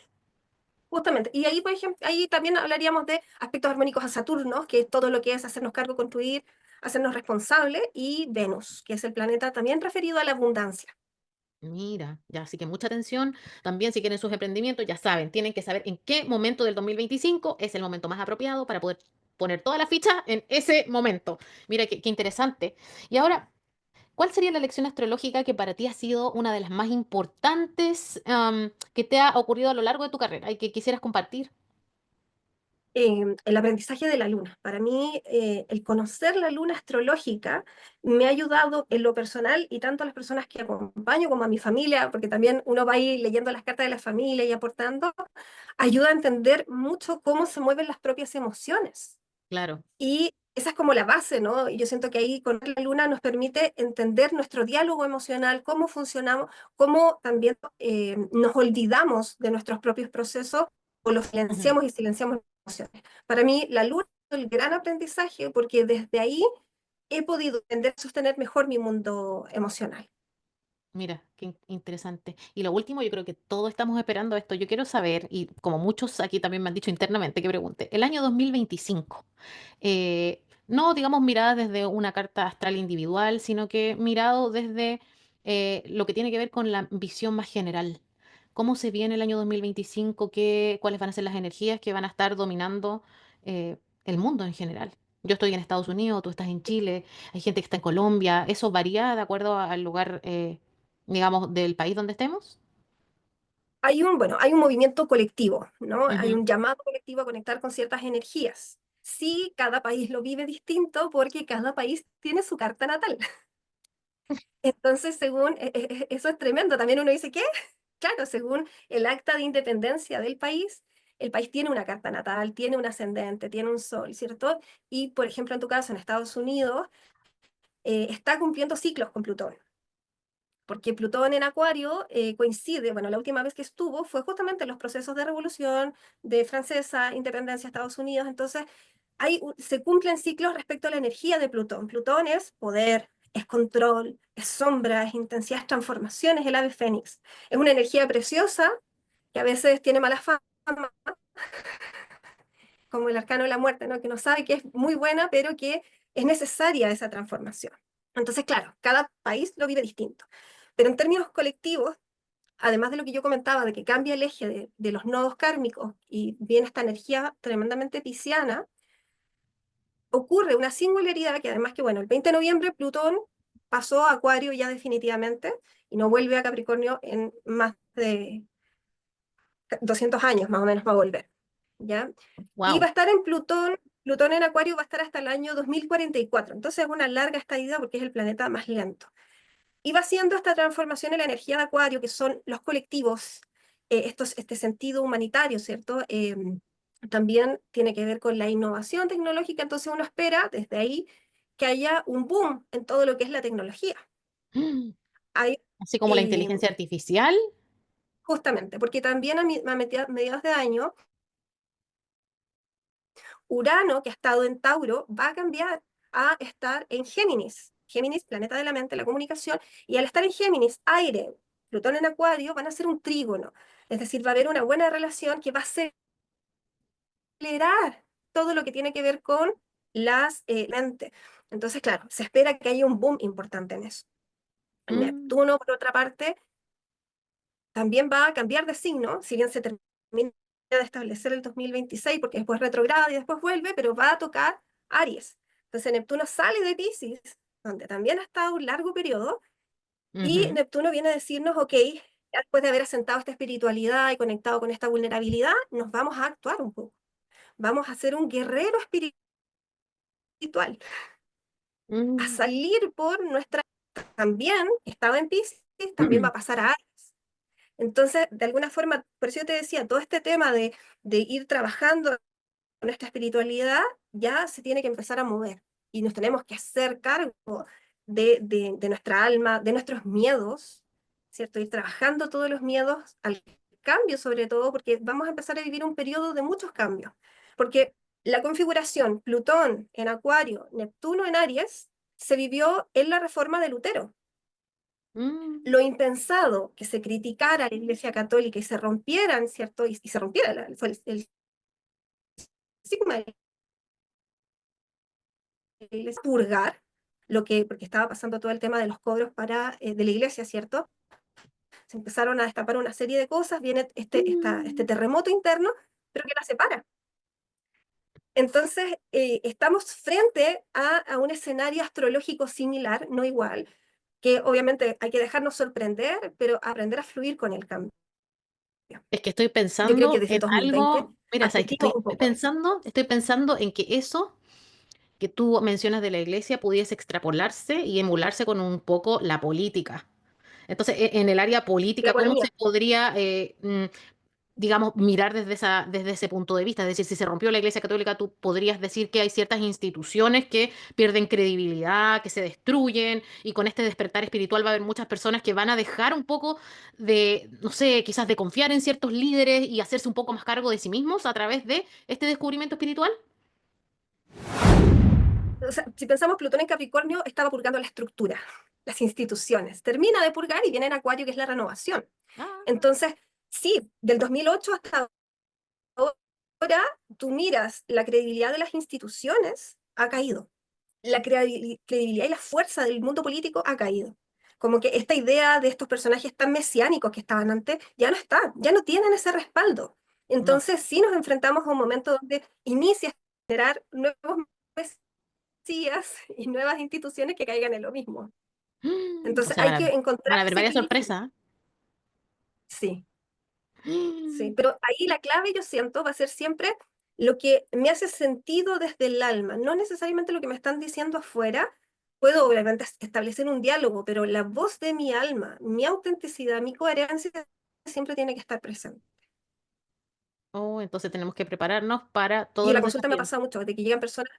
Speaker 2: justamente, y ahí, por ejemplo, ahí también hablaríamos de aspectos armónicos a Saturno, que es todo lo que es hacernos cargo, construir, hacernos responsables, y Venus, que es el planeta también referido a la abundancia.
Speaker 1: Mira, ya, así que mucha atención. También si quieren sus emprendimientos, ya saben, tienen que saber en qué momento del 2025 es el momento más apropiado para poder poner toda la ficha en ese momento. Mira, qué interesante. Y ahora, ¿cuál sería la lección astrológica que para ti ha sido una de las más importantes que te ha ocurrido a lo largo de tu carrera y que quisieras compartir?
Speaker 2: El aprendizaje de la luna. Para mí, el conocer la luna astrológica me ha ayudado en lo personal y tanto a las personas que acompaño como a mi familia, porque también uno va a ir leyendo las cartas de la familia y aportando, ayuda a entender mucho cómo se mueven las propias emociones.
Speaker 1: Claro.
Speaker 2: Y esa es como la base, ¿no? Y yo siento que ahí con la luna nos permite entender nuestro diálogo emocional, cómo funcionamos, cómo también nos olvidamos de nuestros propios procesos o los
Speaker 1: Ujú.
Speaker 2: silenciamos y silenciamos las emociones. Para mí, la luna es el gran aprendizaje porque desde ahí he podido entender, sostener mejor mi mundo emocional.
Speaker 1: Mira, qué interesante. Y lo último, yo creo que todos estamos esperando esto. Yo quiero saber, y como muchos aquí también me han dicho internamente que pregunte, el año 2025, no digamos mirada desde una carta astral individual, sino que mirado desde lo que tiene que ver con la visión más general. ¿Cómo se viene el año 2025? ¿Cuáles van a ser las energías que van a estar dominando el mundo en general? Yo estoy en Estados Unidos, tú estás en Chile, hay gente que está en Colombia. ¿Eso varía de acuerdo al lugar, digamos, del país donde estemos?
Speaker 2: Bueno, hay un movimiento colectivo, ¿no? Hay
Speaker 1: Ujú.
Speaker 2: un llamado colectivo a conectar con ciertas energías. Sí, cada país lo vive distinto porque cada país tiene su carta natal. Entonces, según, eso es tremendo. También uno dice, ¿qué? Claro, según el acta de independencia del país, el país tiene una carta natal, tiene un ascendente, tiene un sol, ¿cierto? Y, por ejemplo, en tu caso, en Estados Unidos, está cumpliendo ciclos con Plutón, porque Plutón en Acuario coincide, bueno, la última vez que estuvo fue justamente en los procesos de revolución de francesa, independencia de Estados Unidos, entonces se cumplen ciclos respecto a la energía de Plutón. Plutón es poder, es control, es sombra, es intensidad, es transformación, es el ave fénix. Es una energía preciosa que a veces tiene mala fama, como el arcano de la muerte, ¿no? Que no sabe que es muy buena, pero que es necesaria esa transformación. Entonces, claro, cada país lo vive distinto. Pero en términos colectivos, además de lo que yo comentaba, de que cambia el eje de los nodos kármicos y viene esta energía tremendamente pisciana, ocurre una singularidad que además que, bueno, el 20 de noviembre Plutón pasó a Acuario ya definitivamente y no vuelve a Capricornio en más de 200 años, más o menos va a volver, ¿ya? Y va
Speaker 1: Wow.
Speaker 2: a estar en Plutón, Plutón en Acuario va a estar hasta el año 2044, entonces es una larga estadía porque es el planeta más lento. Y va haciendo esta transformación en la energía de Acuario, que son los colectivos, este sentido humanitario, ¿cierto? También tiene que ver con la innovación tecnológica, entonces uno espera desde ahí que haya un boom en todo lo que es la tecnología. Hay,
Speaker 1: Así como la
Speaker 2: eh,
Speaker 1: inteligencia artificial.
Speaker 2: justamente, porque también a mediados de año, Urano, que ha estado en Tauro, va a cambiar a estar en Géminis. Géminis, planeta de la mente, la comunicación, y al estar en Géminis, aire, Plutón en Acuario, van a ser un trígono. Es decir, va a haber una buena relación que va a acelerar todo lo que tiene que ver con las mente. Entonces, claro, se espera que haya un boom importante en eso.
Speaker 1: Mm,
Speaker 2: Neptuno, por otra parte, también va a cambiar de signo, si bien se termina de establecer el 2026, porque después retrograda y después vuelve, pero va a tocar Aries. Entonces Neptuno sale de Pisces, donde también ha estado un largo periodo, y
Speaker 1: ujú.
Speaker 2: Neptuno viene a decirnos, ok, ya después de haber asentado esta espiritualidad y conectado con esta vulnerabilidad, nos vamos a actuar un poco. Vamos a ser un guerrero espiritual, a
Speaker 1: Mm,
Speaker 2: salir por nuestra... También estaba en Pisces, también va a pasar a Aries. Entonces, de alguna forma, por eso yo te decía, todo este tema de ir trabajando con esta espiritualidad ya se tiene que empezar a mover y nos tenemos que hacer cargo de nuestra alma, de nuestros miedos, ¿cierto? Ir trabajando todos los miedos al cambio sobre todo, porque vamos a empezar a vivir un periodo de muchos cambios, porque la configuración Plutón en Acuario, Neptuno en Aries, se vivió en la reforma de Lutero.
Speaker 1: mm,
Speaker 2: Lo impensado, que se criticara a la Iglesia Católica y se rompieran, ¿cierto? Y se rompiera fue el sigma de la Iglesia, purgar, lo que, porque estaba pasando todo el tema de los cobros de la Iglesia, ¿cierto? Se empezaron a destapar una serie de cosas, viene este
Speaker 1: mm.
Speaker 2: terremoto interno, pero que la separa. Entonces, estamos frente a un escenario astrológico similar, no igual, que obviamente hay que dejarnos sorprender, pero aprender a fluir con el cambio.
Speaker 1: Es que estoy
Speaker 2: Yo creo que
Speaker 1: pensando
Speaker 2: desde
Speaker 1: en
Speaker 2: el 2020
Speaker 1: algo, mira, sabes que
Speaker 2: advertimos un poco de eso.
Speaker 1: estoy pensando en que eso que tú mencionas de la iglesia pudiese extrapolarse y emularse con un poco la política. Entonces, en el área
Speaker 2: La
Speaker 1: política, ¿cómo se
Speaker 2: economía,
Speaker 1: podría, digamos, mirar desde ese punto de vista? Es decir, si se rompió la Iglesia Católica, tú podrías decir que hay ciertas instituciones que pierden credibilidad, que se destruyen, y con este despertar espiritual va a haber muchas personas que van a dejar un poco de, no sé, quizás de confiar en ciertos líderes y hacerse un poco más cargo de sí mismos a través de este descubrimiento espiritual.
Speaker 2: o sea, si pensamos Plutón en Capricornio, estaba purgando la estructura, las instituciones. Termina de purgar y viene en Acuario, que es la renovación.
Speaker 1: Ah,
Speaker 2: Entonces, sí, del 2008 hasta ahora, tú miras, la credibilidad de las instituciones ha caído. La credibilidad y la fuerza del mundo político ha caído. Como que esta idea de estos personajes tan mesiánicos que estaban antes ya no está, ya no tienen ese respaldo.
Speaker 1: no.
Speaker 2: Entonces, sí nos enfrentamos a un momento donde inicia a generar nuevos mesías y nuevas instituciones que caigan en lo mismo.
Speaker 1: O
Speaker 2: Entonces,
Speaker 1: sea,
Speaker 2: hay que encontrar
Speaker 1: van a haber
Speaker 2: ese
Speaker 1: varias
Speaker 2: equilibrio.
Speaker 1: sorpresas.
Speaker 2: Sí, sí,
Speaker 1: ¿Eh?
Speaker 2: pero ahí la clave yo siento va a ser siempre lo que me hace sentido desde el alma, no necesariamente lo que me están diciendo afuera. Puedo obviamente establecer un diálogo, pero la voz de mi alma, mi autenticidad, mi coherencia siempre tiene que estar presente.
Speaker 1: Oh, entonces tenemos que prepararnos para
Speaker 2: Y
Speaker 1: todos
Speaker 2: en la
Speaker 1: los
Speaker 2: consulta me ha
Speaker 1: desafíos.
Speaker 2: pasado mucho, de que llegan personas,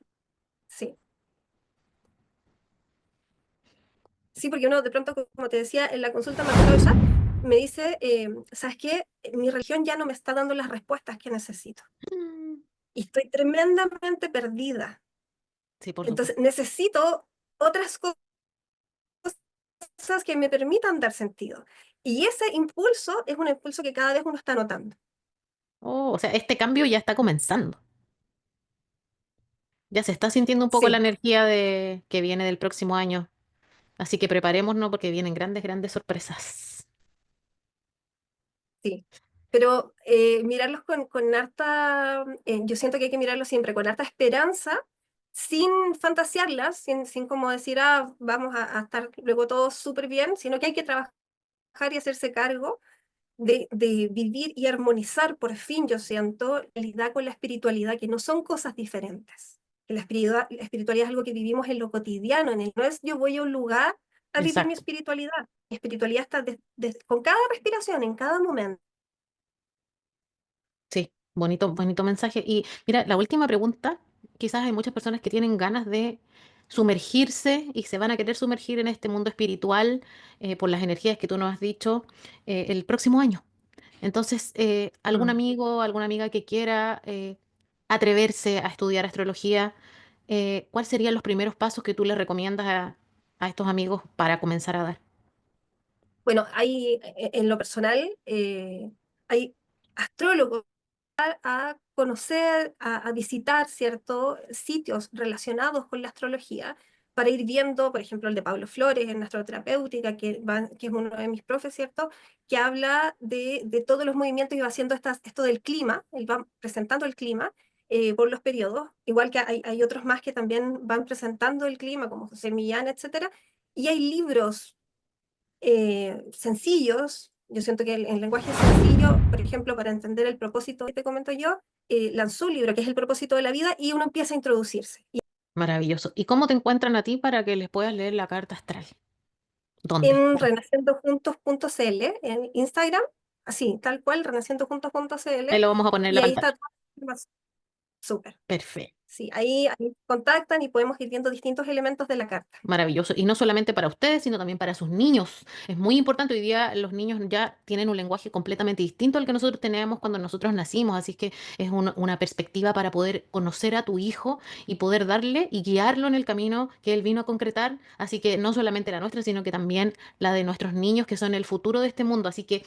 Speaker 2: sí, sí, porque uno de pronto, como te decía, en la consulta me ha tocado usar, me dice, ¿sabes qué? Mi religión ya no me está dando las respuestas que necesito.
Speaker 1: Mm,
Speaker 2: Y estoy tremendamente perdida.
Speaker 1: sí, por
Speaker 2: Entonces,
Speaker 1: supuesto.
Speaker 2: necesito otras cosas que me permitan dar sentido. Y ese impulso es un impulso que cada vez uno está notando.
Speaker 1: Oh, o sea, este cambio ya está comenzando. Ya se está sintiendo un poco la
Speaker 2: Sí,
Speaker 1: energía que viene del próximo año. Así que preparémonos porque vienen grandes, grandes sorpresas.
Speaker 2: sí. Pero mirarlos con harta, yo siento que hay que mirarlos siempre con harta esperanza, sin fantasearlas, sin como decir, ah, vamos a estar luego todos súper bien, sino que hay que trabajar y hacerse cargo de vivir y armonizar por fin, yo siento, la realidad con la espiritualidad, que no son cosas diferentes. Que la espiritualidad es algo que vivimos en lo cotidiano, no es yo voy a un lugar a vivir mi
Speaker 1: Exacto.
Speaker 2: espiritualidad. Mi espiritualidad está con cada respiración, en cada momento.
Speaker 1: Sí, bonito, bonito mensaje. Y mira, la última pregunta, quizás hay muchas personas que tienen ganas de sumergirse y se van a querer sumergir en este mundo espiritual por las energías que tú nos has dicho el próximo año. Entonces, algún
Speaker 2: Mm.
Speaker 1: amigo, alguna amiga que quiera atreverse a estudiar astrología, ¿cuáles serían los primeros pasos que tú les recomiendas a estos amigos para comenzar a dar?
Speaker 2: Bueno, en lo personal, hay astrólogos a conocer, a visitar, ¿cierto?, sitios relacionados con la astrología para ir viendo, por ejemplo, el de Pablo Flores en astroterapéutica, que es uno de mis profes, ¿cierto?, que habla de todos los movimientos y va haciendo esto del clima, él va presentando el clima por los periodos, igual que hay otros más que también van presentando el clima, como José Millán, etcétera, y hay libros sencillos. Yo siento que el lenguaje sencillo, por ejemplo, para entender el propósito que te comento yo, lanzó un libro que es El propósito de la vida y uno empieza a introducirse. Y
Speaker 1: Maravilloso. ¿Y cómo te encuentran a ti para que les puedas leer la carta astral? ¿Dónde?
Speaker 2: en renaciendojuntos.cl, en Instagram, así, tal cual,
Speaker 1: Ahí
Speaker 2: renaciendojuntos.cl,
Speaker 1: lo vamos a poner en
Speaker 2: y
Speaker 1: la
Speaker 2: ahí está
Speaker 1: pantalla.
Speaker 2: toda la información. Súper.
Speaker 1: Perfecto.
Speaker 2: Sí, ahí contactan y podemos ir viendo distintos elementos de la carta.
Speaker 1: Maravilloso. Y no solamente para ustedes, sino también para sus niños. Es muy importante. Hoy día los niños ya tienen un lenguaje completamente distinto al que nosotros teníamos cuando nosotros nacimos. Así que es una perspectiva para poder conocer a tu hijo y poder darle y guiarlo en el camino que él vino a concretar. Así que no solamente la nuestra, sino que también la de nuestros niños, que son el futuro de este mundo. Así que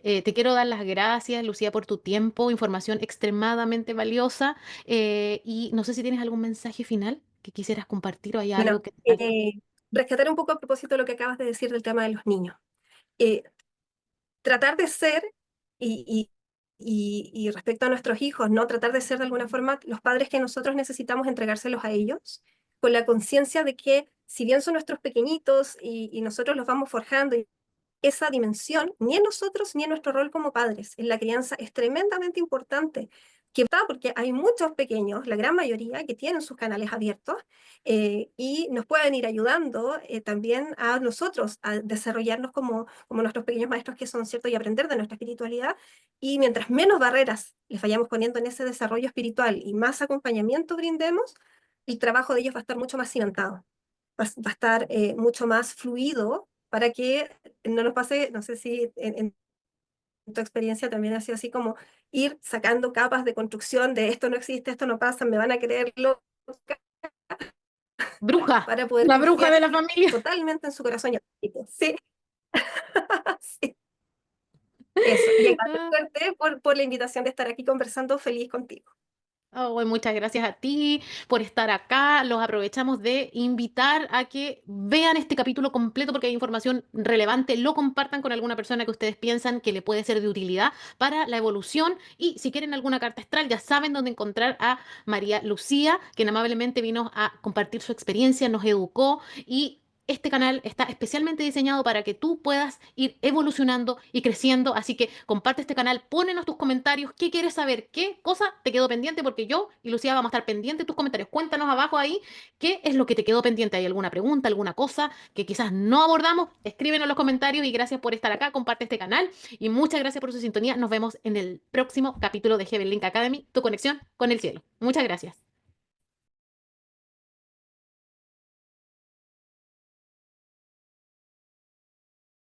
Speaker 1: te quiero dar las gracias, Lucía, por tu tiempo, información extremadamente valiosa. Y no sé si tienes algún mensaje final que quisieras compartir o hay algo
Speaker 2: Bueno,
Speaker 1: que te falta.
Speaker 2: rescatar un poco a propósito de lo que acabas de decir del tema de los niños. Eh, Tratar de ser, y, y respecto a nuestros hijos, ¿no? Tratar de ser de alguna forma los padres que nosotros necesitamos entregárselos a ellos, con la conciencia de que si bien son nuestros pequeñitos y nosotros los vamos forjando, esa dimensión, ni en nosotros ni en nuestro rol como padres, en la crianza es tremendamente importante. Que está porque hay muchos pequeños, la gran mayoría, que tienen sus canales abiertos y nos pueden ir ayudando también a nosotros a desarrollarnos como nuestros pequeños maestros que son, ¿cierto? Y aprender de nuestra espiritualidad. Y mientras menos barreras les vayamos poniendo en ese desarrollo espiritual y más acompañamiento brindemos, el trabajo de ellos va a estar mucho más cimentado, va a estar mucho más fluido para que no nos pase, no sé si en tu experiencia también ha sido así como ir sacando capas de construcción de esto no existe, esto no pasa, me van a creerlo,
Speaker 1: Bruja,
Speaker 2: para poder
Speaker 1: la bruja
Speaker 2: confiar
Speaker 1: de la familia.
Speaker 2: totalmente en su corazón. Sí, sí, eso. Y agradecerte por la invitación de estar aquí conversando feliz contigo.
Speaker 1: Oh, muchas gracias a ti por estar acá. Los aprovechamos de invitar a que vean este capítulo completo porque hay información relevante. Lo compartan con alguna persona que ustedes piensan que le puede ser de utilidad para la evolución. Y si quieren alguna carta astral, ya saben dónde encontrar a María Lucía, quien amablemente vino a compartir su experiencia, nos educó y este canal está especialmente diseñado para que tú puedas ir evolucionando y creciendo. Así que comparte este canal, pónenos tus comentarios, qué quieres saber, qué cosa te quedó pendiente, porque yo y Lucía vamos a estar pendientes de tus comentarios. Cuéntanos abajo ahí qué es lo que te quedó pendiente. ¿Hay alguna pregunta, alguna cosa que quizás no abordamos? Escríbenos en los comentarios y gracias por estar acá. Comparte este canal y muchas gracias por su sintonía. Nos vemos en el próximo capítulo de Heaven Link Academy, tu conexión con el cielo. Muchas gracias.